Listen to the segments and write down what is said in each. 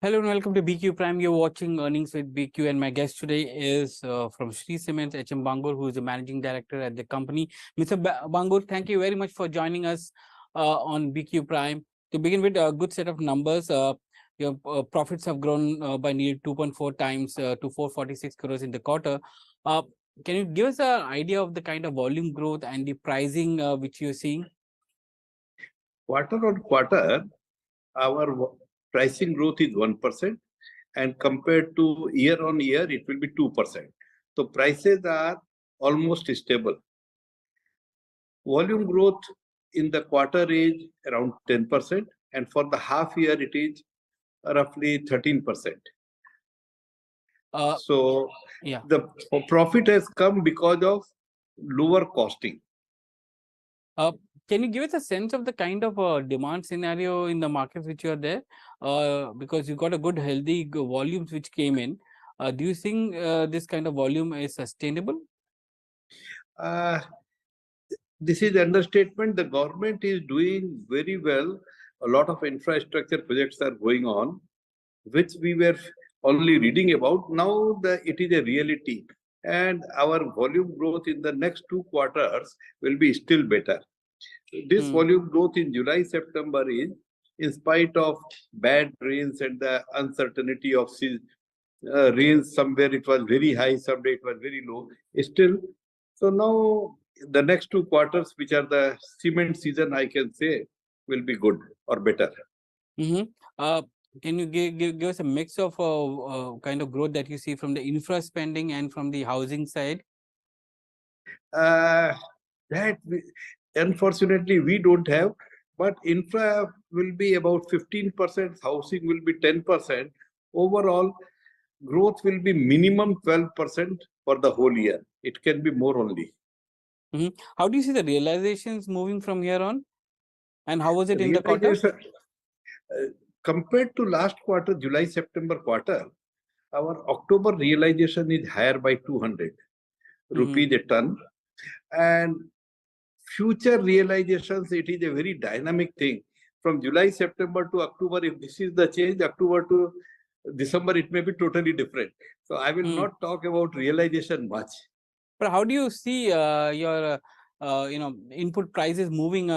Hello and welcome to BQ Prime. You're watching Earnings with BQ, and my guest today is from Shree Cements, HM Bangur, who is the managing director at the company. Mr. Bangur, thank you very much for joining us on BQ Prime. To begin with, a good set of numbers. Your profits have grown by nearly 2.4 times to 446 crores in the quarter. Uh, can you give us an idea of the kind of volume growth and the pricing which you're seeing? Quarter on quarter, our pricing growth is 1%, and compared to year on year, it will be 2%. So prices are almost stable. Volume growth in the quarter is around 10%, and for the half year, it is roughly 13%. So yeah, the profit has come because of lower costing. Can you give us a sense of the kind of demand scenario in the markets which you are there? Because you got a good, healthy volumes which came in. Do you think this kind of volume is sustainable? This is understatement. The government is doing very well. A lot of infrastructure projects are going on, which we were only reading about. Now it is a reality. And our volume growth in the next 2 quarters will be still better. This volume growth in July, September is in spite of bad rains and the uncertainty of rains. Somewhere it was very high, someday it was very low. Still, so now the next 2 quarters, which are the cement season, I can say, will be good or better. Can you give us a mix of kind of growth that you see from the infra spending and from the housing side? Unfortunately, we don't have, but infra will be about 15%, housing will be 10%. Overall, growth will be minimum 12% for the whole year. It can be more only. How do you see the realizations moving from here on? And how was it in the quarter? Compared to last quarter, July, September quarter, our October realization is higher by 200 rupees a ton. And future realizations, it is a very dynamic thing. From July, September to October, if this is the change, October to December, it may be totally different. So I will not talk about realization much. But how do you see your input prices moving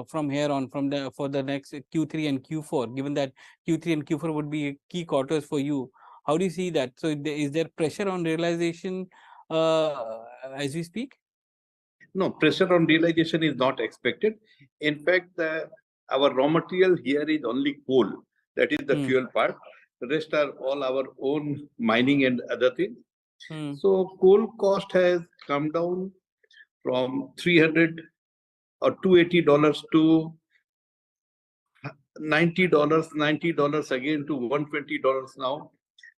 from here on for the next Q3 and Q4, given that Q3 and Q4 would be key quarters for you? How do you see that? So is there pressure on realization as we speak? No, pressure on realization is not expected. In fact, our raw material here is only coal. That is the fuel part. The rest are all our own mining and other things. So coal cost has come down from $300 or $280 to $90 again to $120 now.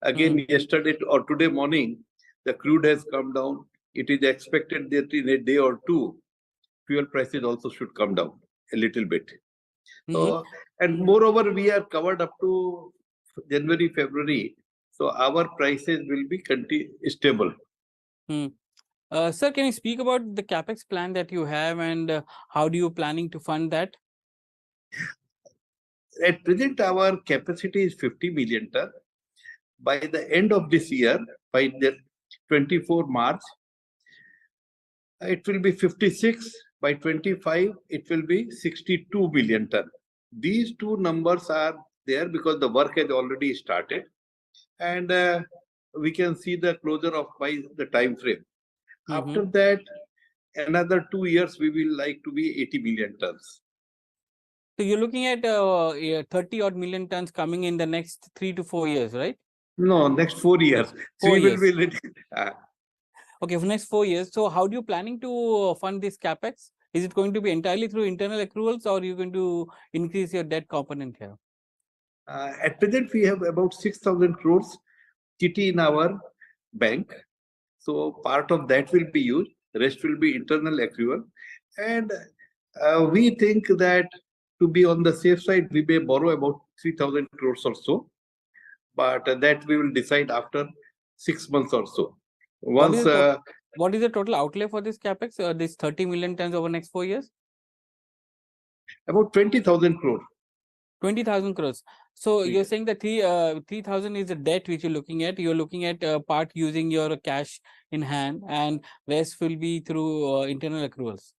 Again, yesterday or today morning, the crude has come down. It is expected that in a day or two, fuel prices also should come down a little bit. So, and moreover, we are covered up to January, February. So our prices will be stable. Sir, can you speak about the capex plan that you have and how do you planning to fund that? At present, our capacity is 50 million ton. By the end of this year, by the 24 March, it will be 56. By 25, it will be 62 million ton. These two numbers are there because the work has already started. And we can see the closure of by the time frame. After that, another 2 years, we will like to be 80 million tons. So you're looking at 30 odd million tons coming in the next 3 to 4 years, right? No, next 4 years. 4 years. Will be Okay, for next 4 years. So how do you planning to fund this capex? Is it going to be entirely through internal accruals or are you going to increase your debt component here? At present, we have about 6,000 crores kitty in our bank. So part of that will be used. The rest will be internal accrual. And we think that to be on the safe side, we may borrow about 3,000 crores or so. But that we will decide after 6 months or so. Once. What is the total outlay for this capex? This 30 million tons over next 4 years? About 20,000 crores. 20,000 crores. So We you're can. saying that 3,000 is the debt which you're looking at. You're looking at part using your cash in hand, and rest will be through internal accruals.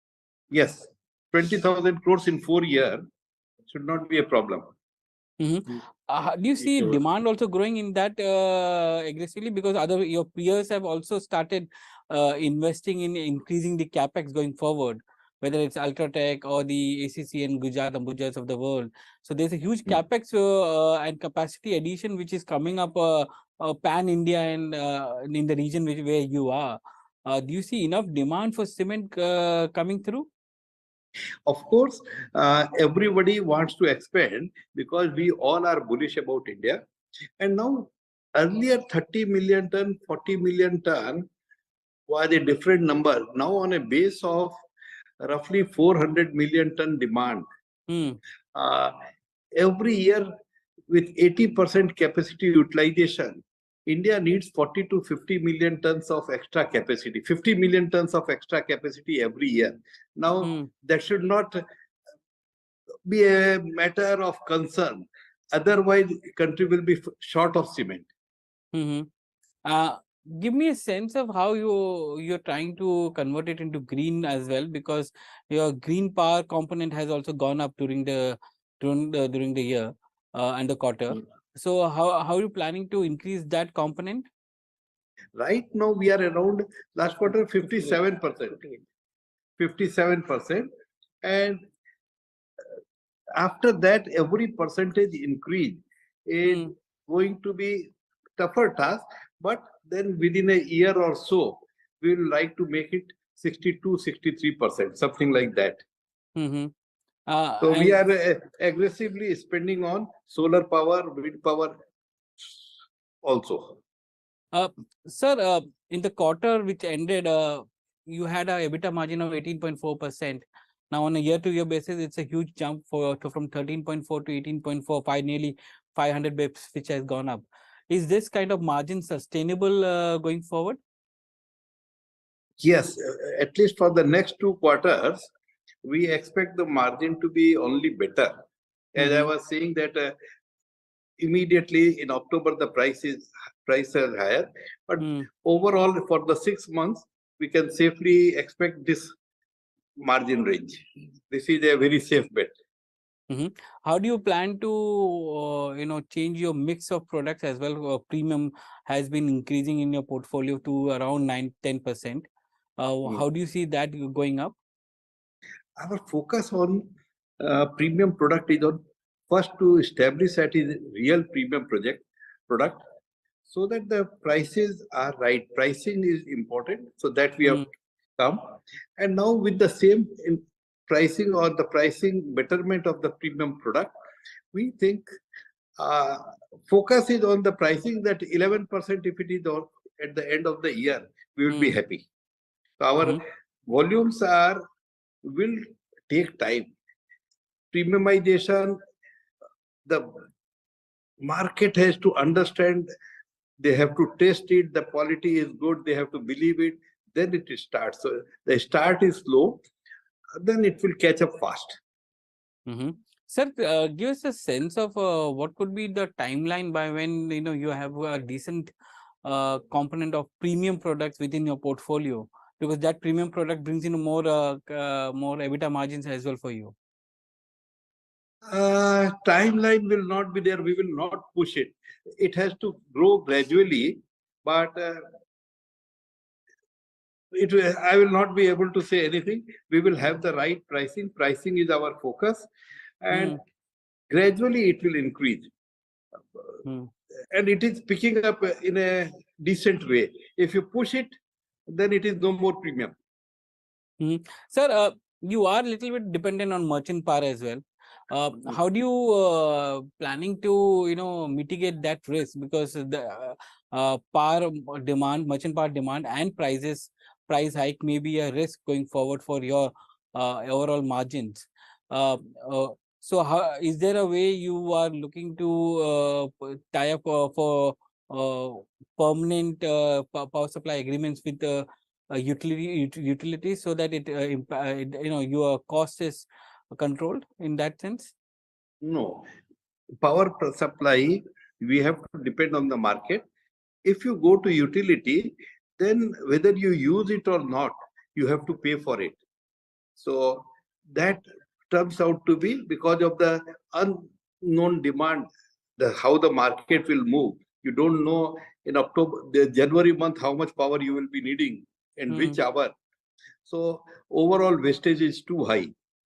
Yes, 20,000 crores in 4 years should not be a problem. Mhm. Do you see demand also growing in that aggressively, because other your peers have also started investing in increasing the capex going forward, whether it's Ultratech or the ACC and Gujarat Ambujas of the world. So there's a huge Hmm. capex and capacity addition which is coming up pan India and in the region where you are. Do you see enough demand for cement coming through? Of course, everybody wants to expand because we all are bullish about India. And now, earlier 30 million ton, 40 million ton was a different number. Now, on a base of roughly 400 million ton demand, Hmm. uh, every year with 80% capacity utilization, India needs 40 to 50 million tons of extra capacity, 50 million tons of extra capacity every year. Now, Hmm. that should not be a matter of concern. Otherwise, country will be short of cement. Hmm. Uh, Give me a sense of how you're trying to convert it into green as well, because your green power component has also gone up during the year and the quarter. So how are you planning to increase that component? Right now, we are around last quarter 57%. 57%. And after that, every percentage increase is Hmm. going to be tougher task. But then within a year or so, we will like to make it 62, 63%, something like that. Mm-hmm. So we And are aggressively spending on solar power, wind power also. uh, sir, in the quarter which ended, you had a EBITDA margin of 18.4%. Now, on a year-to-year basis, it's a huge jump from 13.4 to 18.45, nearly 500 bips, which has gone up. Is this kind of margin sustainable going forward? Yes, at least for the next 2 quarters, we expect the margin to be only better. As I Mm-hmm. was saying that immediately in October the price is higher, but Mm. overall for the 6 months we can safely expect this margin range. This is a very safe bet. Mm-hmm. How do you plan to, change your mix of products as well? Premium has been increasing in your portfolio to around 9-10%. Hmm. How do you see that going up? Our focus on premium product is on first to establish that is real premium product so that the prices are right. Pricing is important, so that we have Mm, come. And now with the same in pricing or the pricing betterment of the premium product, we think uh, focus is on the pricing that 11% if it is at the end of the year, we will be mm, happy. So our mhm, volumes are will take time. Premiumization, the market has to understand, they have to test it, the quality is good, they have to believe it, then it starts. So the start is slow, then it will catch up fast. mhm. Sir, give us a sense of what could be the timeline by when you have a decent component of premium products within your portfolio, because that premium product brings in more EBITDA margins as well for you. Timeline will not be there, we will not push it. It has to grow gradually, but I will not be able to say anything. We will have the right pricing. Pricing is our focus, and Mm, gradually it will increase. mm. And it is picking up in a decent way. If you push it, then it is no more premium. Sir, you are a little bit dependent on merchant power as well. Mm. How do you planning to mitigate that risk, because the merchant power demand and price hike may be a risk going forward for your overall margins. Uh, uh, so how is there a way you are looking to tie up for uh, permanent power supply agreements with utilities, so that your cost is controlled in that sense? No. power supply, we have to depend on the market. If you go to utility, then whether you use it or not, you have to pay for it. So that turns out to be because of the unknown demand, how the market will move. You don't know in October, the January month, how much power you will be needing and which hour. So overall wastage is too high.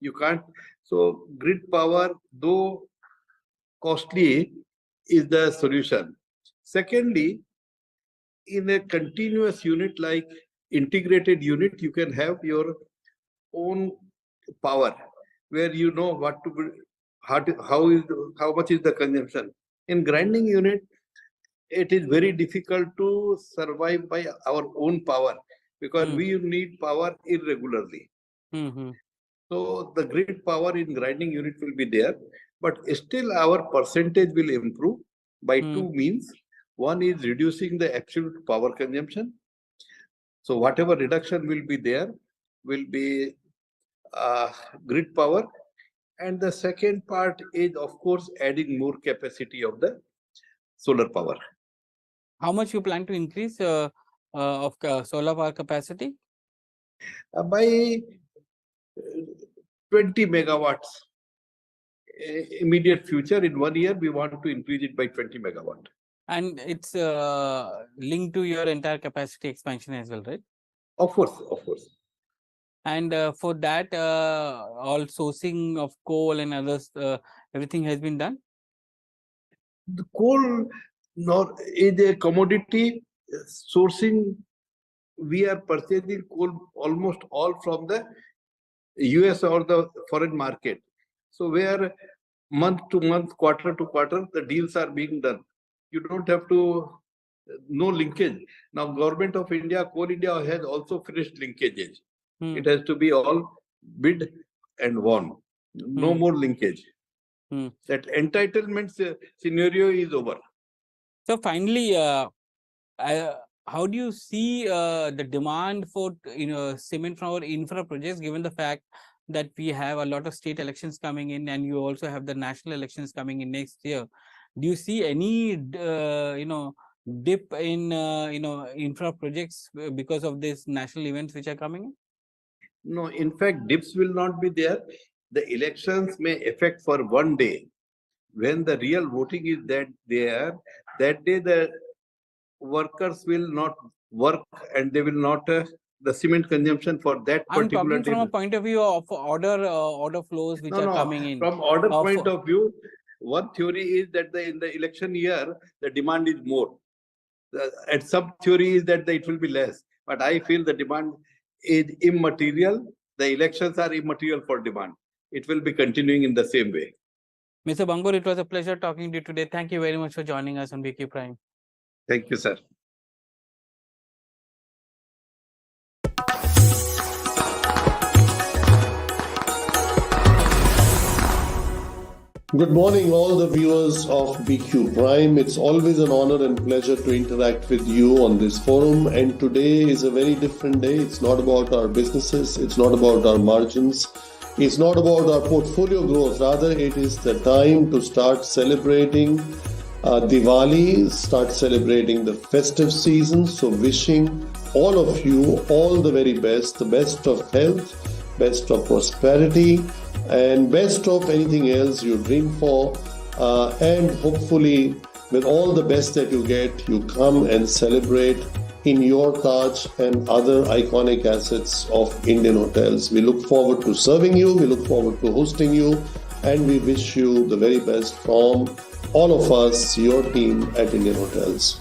You can't. So grid power, though costly, is the solution. Secondly, in a continuous unit like integrated unit, you can have your own power where you know what to be, how much is the consumption. In grinding unit, it is very difficult to survive by our own power because we need power irregularly. So the grid power in grinding unit will be there, but still our percentage will improve by two means. One is reducing the absolute power consumption. So whatever reduction will be there will be grid power. And the second part is, of course, adding more capacity of the solar power. How much you plan to increase of solar power capacity? By 20 megawatts. Immediate future, in 1 year, we want to increase it by 20 megawatt. And it's linked to your entire capacity expansion as well, right? Of course, of course. And for that, all sourcing of coal and others, everything has been done? The coal is a commodity. Sourcing, we are purchasing coal almost all from the US or the foreign market. So where month to month, quarter to quarter, the deals are being done. You don't have to, no linkage. Now, Government of India, Coal India has also finished linkages. It has to be all bid and won. No more linkage. That entitlement scenario is over. So finally, how do you see the demand for cement from our infra projects, given the fact that we have a lot of state elections coming in, and you also have the national elections coming in next year? Do you see any dip in infra projects because of these national events which are coming in? No, in fact, dips will not be there. The elections may affect for 1 day. When the real voting is that day the workers will not work and they will not the cement consumption for that particular I'm talking from a point of view of order flows which are coming in. From order point of view, one theory is that in the election year the demand is more. And some theory is that it will be less. But I feel the demand is immaterial. The elections are immaterial for demand. It will be continuing in the same way. Mr. Bangur, it was a pleasure talking to you today. Thank you very much for joining us on BQ Prime. Thank you, sir. Good morning, all the viewers of BQ Prime. It's always an honor and pleasure to interact with you on this forum. And today is a very different day. It's not about our businesses. It's not about our margins. It's not about our portfolio growth. Rather, it is the time to start celebrating Diwali, start celebrating the festive season. So wishing all of you all the very best, the best of health, best of prosperity, and best of anything else you dream for, and hopefully with all the best that you get, you come and celebrate in your Taj and other iconic assets of Indian hotels. We look forward to serving you, we look forward to hosting you, and we wish you the very best from all of us, your team at Indian Hotels.